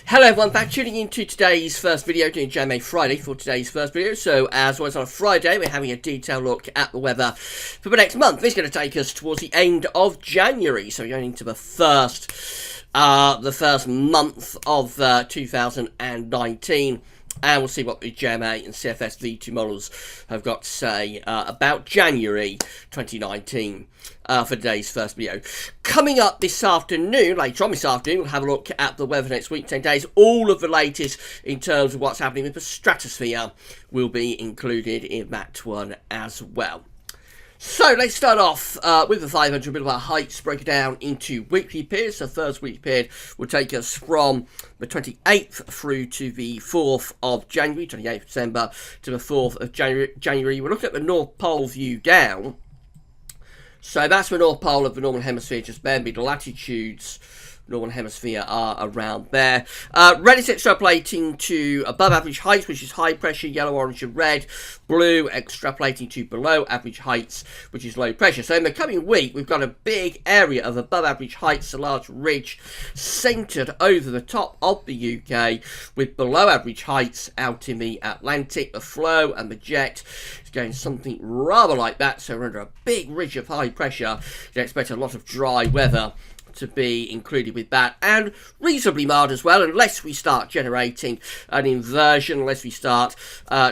Hello everyone, back tuning into today's first video, doing JMA Friday for today's first video. So as always on a Friday, we're having a detailed look at the weather for the next month. This is going to take us towards the end of January, so we're going into the first month of 2019. And we'll see what the JMA and CFS V2 models have got to say about January 2019 for today's first video. Coming up this afternoon, later on this afternoon, we'll have a look at the weather next week, 10 days. All of the latest in terms of what's happening with the stratosphere will be included in that one as well. So let's start off with the 500 millibar heights broken down into weekly periods. The first weekly period will take us from the 28th through to the 4th of January, 28th of December to the 4th of January. We'll look at the North Pole view down. So that's the North Pole of the Northern Hemisphere, just there. The latitudes Northern Hemisphere are around there. Red is extrapolating to above average heights, which is high pressure, yellow, orange and red. Blue extrapolating to below average heights, which is low pressure. So in the coming week, we've got a big area of above average heights, a large ridge centred over the top of the UK, with below average heights out in the Atlantic. The flow and the jet is going something rather like that. So we're under a big ridge of high pressure. You expect a lot of dry weather to be included with that, and reasonably mild as well, unless we start generating an inversion, unless we start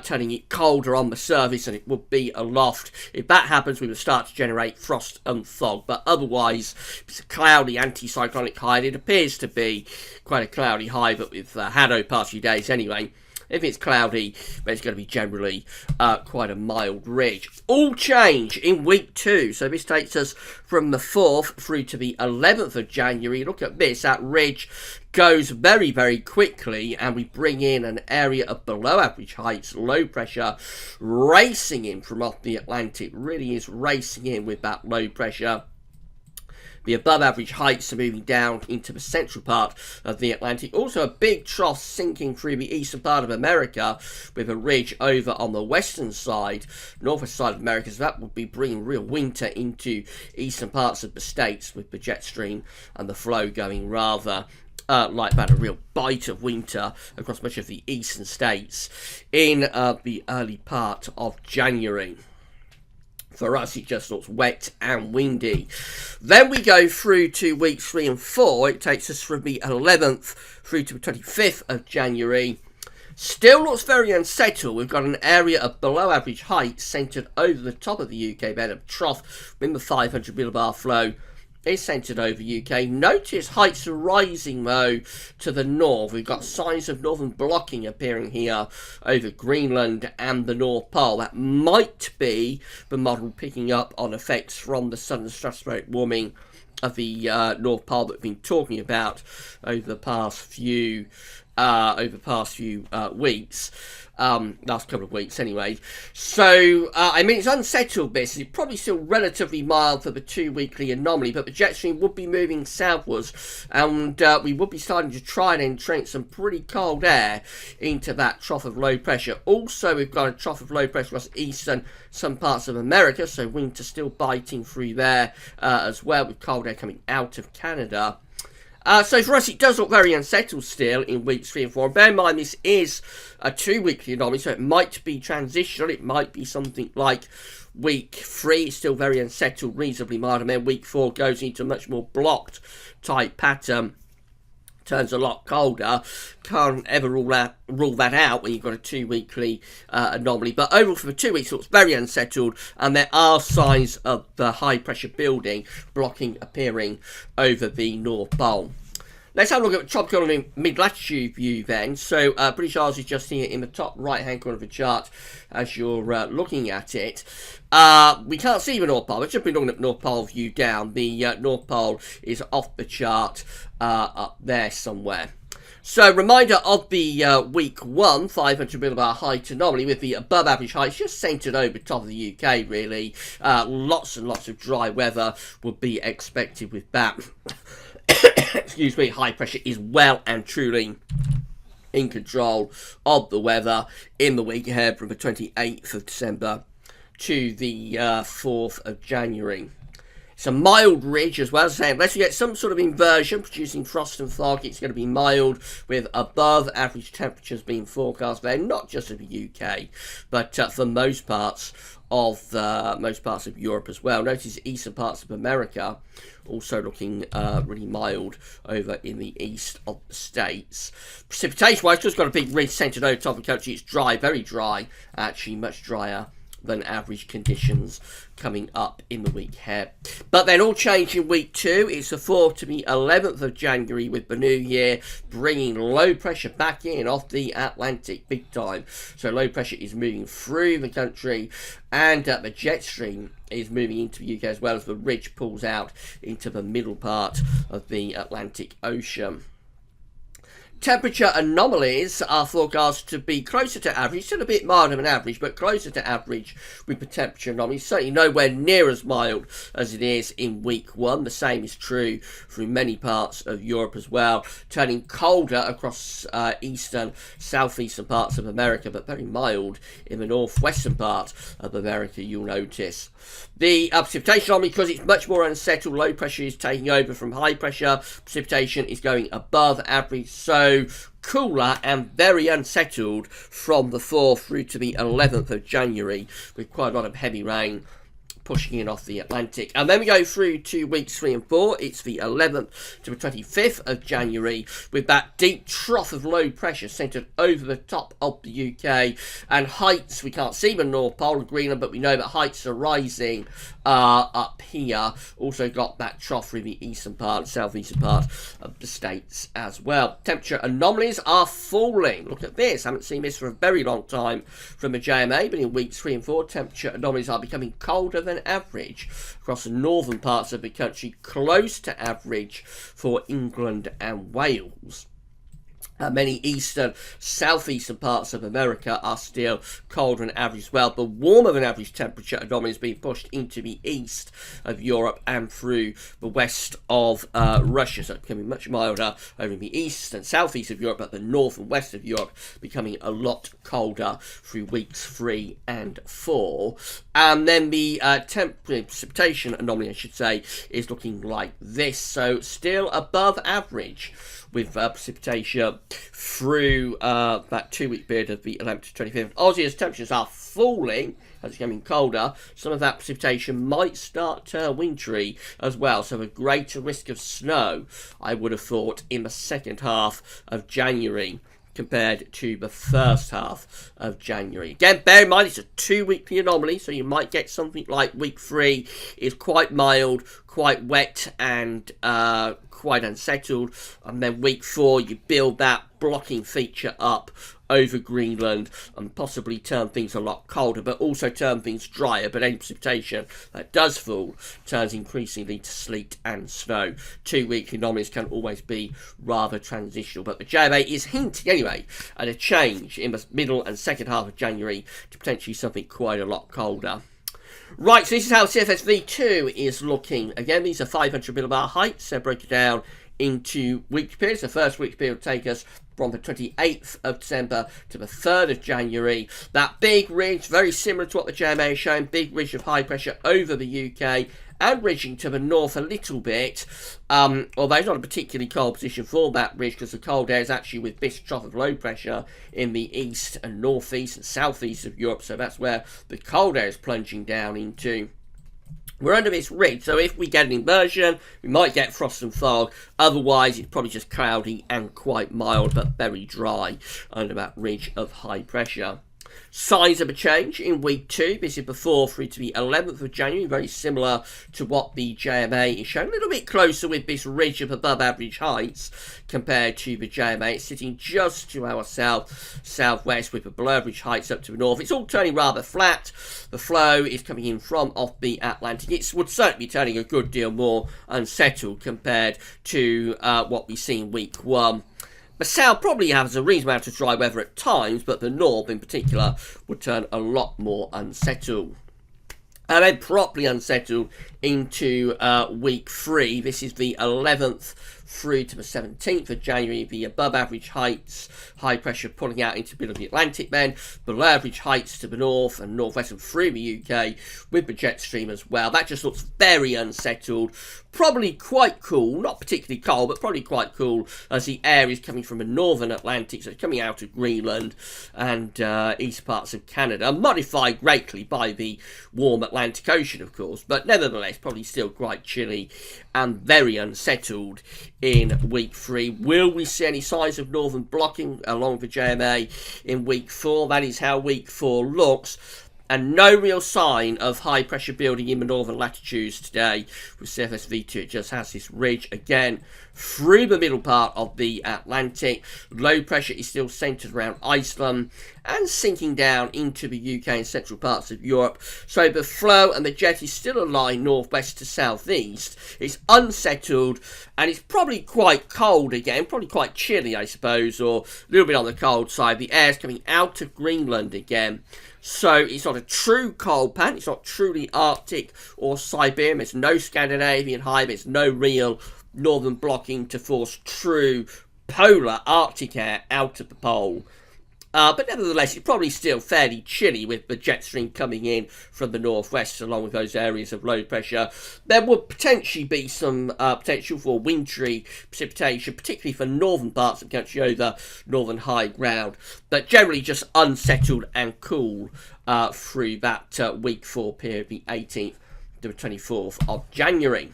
turning it colder on the surface, and it would be aloft. If that happens, we will start to generate frost and fog, but otherwise it's a cloudy anticyclonic high, and it appears to be quite a cloudy high, but we've had over past few days anyway. If it's cloudy, but it's going to be generally quite a mild ridge. All change in week 2. So this takes us from the 4th through to the 11th of January. Look at this. That ridge goes very, very quickly, and we bring in an area of below average heights, low pressure, racing in from off the Atlantic. Really is racing in with that low pressure. The above average heights are moving down into the central part of the Atlantic. Also a big trough sinking through the eastern part of America, with a ridge over on the western side, northwest side of America. So that will be bringing real winter into eastern parts of the states, with the jet stream and the flow going rather like that, a real bite of winter across much of the eastern states in the early part of January. For us, it just looks wet and windy. Then we go through to weeks 3 and 4. It takes us from the 11th through to the 25th of January. Still looks very unsettled. We've got an area of below average height centred over the top of the UK bed of trough in the 500 millibar flow. Is centred over UK. Notice heights are rising though to the north. We've got signs of northern blocking appearing here over Greenland and the North Pole. That might be the model picking up on effects from the southern stratospheric warming of the North Pole that we've been talking about over the past few weeks. Last couple of weeks anyway. So, I mean, it's unsettled this. It's probably still relatively mild for the 2 weekly anomaly, but the jet stream would be moving southwards, and we would be starting to try and entrench some pretty cold air into that trough of low pressure. Also, we've got a trough of low pressure across eastern some parts of America, so winter still biting through there as well, with cold air coming out of Canada. So for us, it does look very unsettled still in weeks 3 and 4. Bear in mind, this is a 2 weekly anomaly, so it might be transitional. It might be something like week 3. It's still very unsettled, reasonably mild, and then week 4 goes into a much more blocked type pattern. Turns a lot colder. Can't ever rule that out when you've got a 2 weekly anomaly. But overall, for the 2 weeks, it looks very unsettled, and there are signs of the high pressure building, blocking appearing over the North Pole. Let's have a look at the tropical and mid-latitude view then. So British Isles is just here in the top right-hand corner of the chart as you're looking at it. We can't see the North Pole. We've just been looking at the North Pole view down. The North Pole is off the chart up there somewhere. So, reminder of the week 1 500 millibar height anomaly with the above average heights just centred over the top of the UK, really. Lots and lots of dry weather would be expected with that. Excuse me, high pressure is well and truly in control of the weather in the week ahead from the 28th of December to the 4th of January. It's a mild ridge as well. As I say, unless we get some sort of inversion producing frost and fog, it's going to be mild with above average temperatures being forecast there, not just in the UK, but for most parts of Europe as well. Notice eastern parts of America also looking really mild over in the east of the States. Precipitation wise, just got a big ridge centered over top of the country. It's dry, very dry, actually much drier than average conditions coming up in the week ahead. But then all change in week 2. It's the 4th to the 11th of January with the new year bringing low pressure back in off the Atlantic big time. So low pressure is moving through the country, and the jet stream is moving into the UK as well as the ridge pulls out into the middle part of the Atlantic Ocean. Temperature anomalies are forecast to be closer to average, still a bit milder than average, but closer to average with the temperature anomalies. Certainly nowhere near as mild as it is in week 1. The same is true through many parts of Europe as well. Turning colder across eastern, southeastern parts of America, but very mild in the northwestern part of America, you'll notice. The precipitation anomaly, because it's much more unsettled, low pressure is taking over from high pressure. Precipitation is going above average, so cooler and very unsettled from the 4th through to the 11th of January with quite a lot of heavy rain pushing in off the Atlantic. And then we go through to weeks 3 and 4. It's the 11th to the 25th of January with that deep trough of low pressure centred over the top of the UK, and heights, we can't see the North Pole of Greenland, but we know that heights are rising up here. Also got that trough through the eastern part, southeastern part of the States as well. Temperature anomalies are falling. Look at this. I haven't seen this for a very long time from the JMA, but in weeks 3 and 4, temperature anomalies are becoming colder than average across the northern parts of the country, close to average for England and Wales. Many eastern, southeastern parts of America are still colder than average as well. The warmer than average temperature anomalies being pushed into the east of Europe and through the west of Russia. So it's becoming much milder over in the east and southeast of Europe, but the north and west of Europe becoming a lot colder through weeks 3 and 4. And then the precipitation anomaly, I should say, is looking like this. So still above average with precipitation through that 2-week period of the 11th to 25th. Obviously, as temperatures are falling, as it's becoming colder, some of that precipitation might start to turn wintry as well. So a greater risk of snow, I would have thought, in the second half of January compared to the first half of January. Again, bear in mind it's a 2-weekly anomaly, so you might get something like week 3 is quite mild, quite wet and quite unsettled, and then week 4 you build that blocking feature up over Greenland and possibly turn things a lot colder, but also turn things drier. But any precipitation that does fall turns increasingly to sleet and snow. 2-week anomalies can always be rather transitional, but the JMA is hinting anyway at a change in the middle and second half of January to potentially something quite a lot colder. Right, so this is how CFS V2 is looking. Again, these are 500 millibar heights. They're broken down into week periods. The first week period will take us from the 28th of December to the 3rd of January. That big ridge, very similar to what the JMA is showing, big ridge of high pressure over the UK and ridging to the north a little bit, although it's not a particularly cold position for that ridge because the cold air is actually with this trough of low pressure in the east and northeast and southeast of Europe, so that's where the cold air is plunging down into. We're under this ridge, so if we get an inversion, we might get frost and fog. Otherwise, it's probably just cloudy and quite mild, but very dry under that ridge of high pressure. Signs of a change in week 2. This is the 4th through to the 11th of January, very similar to what the JMA is showing. A little bit closer with this ridge of above average heights compared to the JMA. It's sitting just to our southwest with the below average heights up to the north. It's all turning rather flat. The flow is coming in from off the Atlantic. It would certainly be turning a good deal more unsettled compared to what we see in week 1. The south probably has a reasonable amount of dry weather at times, but the north in particular would turn a lot more unsettled. And then properly unsettled into week 3. This is the 11th through to the 17th of January, the above average heights, high pressure pulling out into the middle of the Atlantic then, below average heights to the north and northwest and through the UK with the jet stream as well. That just looks very unsettled, probably quite cool, not particularly cold, but probably quite cool as the air is coming from the northern Atlantic, so it's coming out of Greenland and east parts of Canada, modified greatly by the warm Atlantic Ocean, of course, but nevertheless probably still quite chilly and very unsettled in week 3. Will we see any signs of northern blocking along the JMA in week 4? That is how week 4 looks. And no real sign of high pressure building in the northern latitudes today with CFS V2. It just has this ridge again through the middle part of the Atlantic. Low pressure is still centred around Iceland and sinking down into the UK and central parts of Europe. So the flow and the jet is still aligned northwest to southeast. It's unsettled and it's probably quite cold again, probably quite chilly, I suppose, or a little bit on the cold side. The air's coming out of Greenland again. So it's not a true cold pan, it's not truly Arctic or Siberian, there's no Scandinavian high, there's no real northern blocking to force true polar Arctic air out of the pole. But nevertheless, it's probably still fairly chilly with the jet stream coming in from the northwest along with those areas of low pressure. There would potentially be some potential for wintry precipitation, particularly for northern parts of the country over northern high ground, but generally just unsettled and cool through that week 4 period, the 18th to the 24th of January.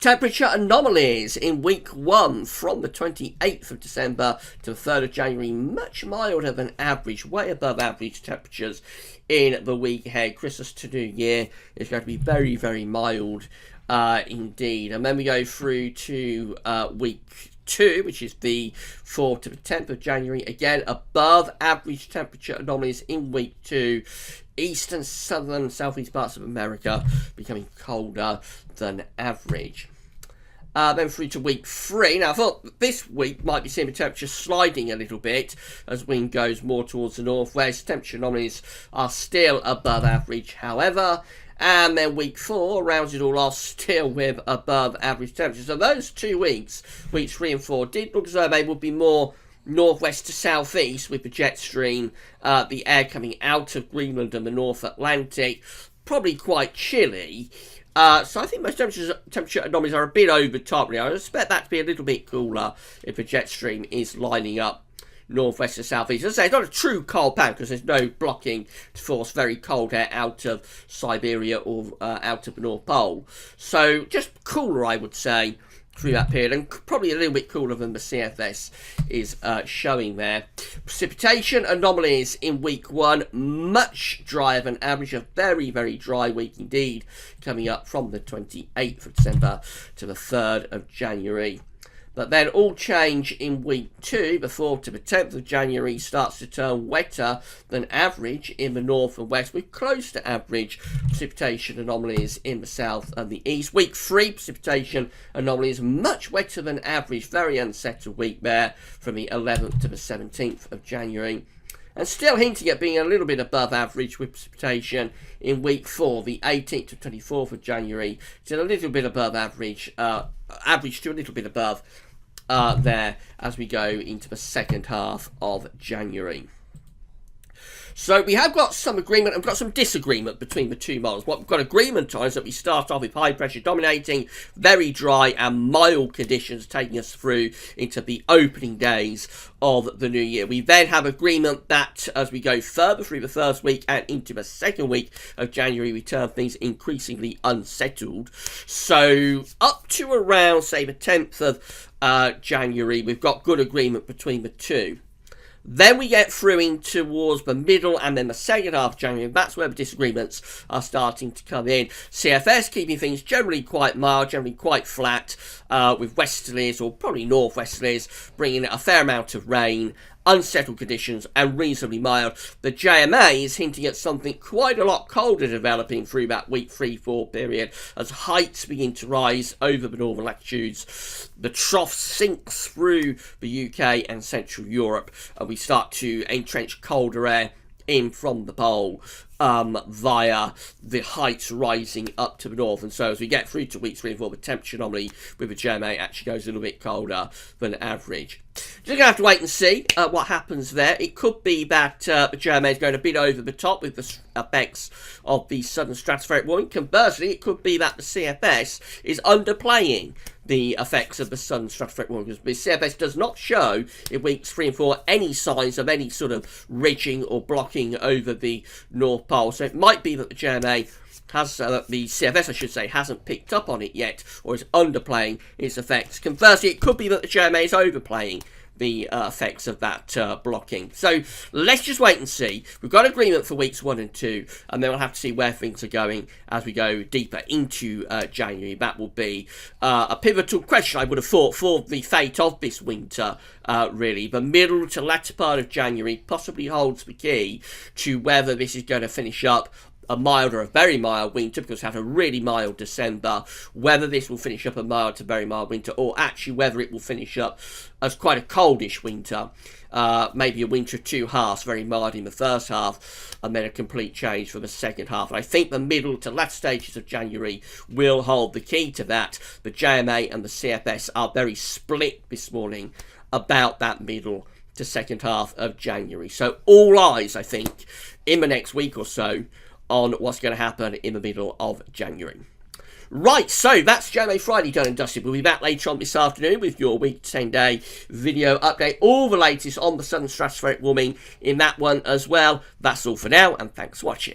Temperature anomalies in week 1 from the 28th of December to the 3rd of January, much milder than average, way above average temperatures in the week ahead. Christmas to New Year is going to be very, very mild indeed. And then we go through to week 2, which is the 4th to the 10th of January, again above average temperature anomalies in week 2. East and southern, southeast parts of America becoming colder than average. Then through to week 3. Now, I thought this week might be seeing the temperature sliding a little bit as wind goes more towards the northwest. Temperature anomalies are still above average, however. And then week 4 rounds it all off still with above average temperatures. So those 2 weeks, weeks 3 and 4, did look as though they would be more northwest to southeast with the jet stream, the air coming out of Greenland and the North Atlantic, probably quite chilly. So I think most temperature anomalies are a bit over top. I expect that to be a little bit cooler if the jet stream is lining up northwest to southeast. As I say, it's not a true cold pan because there's no blocking to force very cold air out of Siberia or out of the North Pole. So just cooler, I would say, through that period, and probably a little bit cooler than the CFS is showing there. Precipitation anomalies in week 1, much drier than average, a very, very dry week indeed, coming up from the 28th of December to the 3rd of January. But then all change in week 2, the 4th to the 10th of January, starts to turn wetter than average in the north and west, with close to average precipitation anomalies in the south and the east. Week 3, precipitation anomalies much wetter than average, very unsettled week there from the 11th to the 17th of January. And still hinting at being a little bit above average with precipitation in week 4, the 18th to 24th of January, still a little bit above average, average to a little bit above there as we go into the second half of January. So we have got some agreement and we've got some disagreement between the two models. What we've got agreement on is that we start off with high pressure dominating, very dry and mild conditions taking us through into the opening days of the new year. We then have agreement that as we go further through the first week and into the second week of January, we turn things increasingly unsettled. So up to around, say, the 10th of January, we've got good agreement between the two. Then we get through in towards the middle and then the second half of January. That's where the disagreements are starting to come in. CFS keeping things generally quite mild, generally quite flat, with westerlies or probably northwesterlies, bringing a fair amount of rain, unsettled conditions and reasonably mild. The JMA is hinting at something quite a lot colder developing through that week 3-4 period as heights begin to rise over the northern latitudes. The trough sinks through the UK and Central Europe and we start to entrench colder air in from the pole via the heights rising up to the north. And so as we get through to week 3 and 4, the temperature anomaly with the JMA actually goes a little bit colder than average. Just going to have to wait and see what happens there. It could be that the JMA is going a bit over the top with the effects of the sudden stratospheric warming. Conversely, it could be that the CFS is underplaying the effects of the sudden stratospheric warming, because the CFS does not show in weeks 3 and 4 any signs of any sort of ridging or blocking over the North Pole. So it might be that the JMA has, the CFS I should say, hasn't picked up on it yet, or is underplaying its effects. Conversely, it could be that the JMA is overplaying the effects of that blocking. So let's just wait and see. We've got agreement for weeks 1 and 2, and then we'll have to see where things are going as we go deeper into January. That will be a pivotal question, I would have thought, for the fate of this winter. Really, the middle to latter part of January possibly holds the key to whether this is going to finish up a mild or a very mild winter, because we have a really mild December, whether this will finish up a mild to very mild winter, or actually whether it will finish up as quite a coldish winter, maybe a winter of 2 halves, very mild in the first half, and then a complete change for the second half. And I think the middle to latter stages of January will hold the key to that. The JMA and the CFS are very split this morning about that middle to second half of January. So all eyes, I think, in the next week or so on what's going to happen in the middle of January. Right, so that's JMA Friday done and dusted. We'll be back later on this afternoon with your week 10-day video update. All the latest on the sudden stratospheric warming in that one as well. That's all for now, and thanks for watching.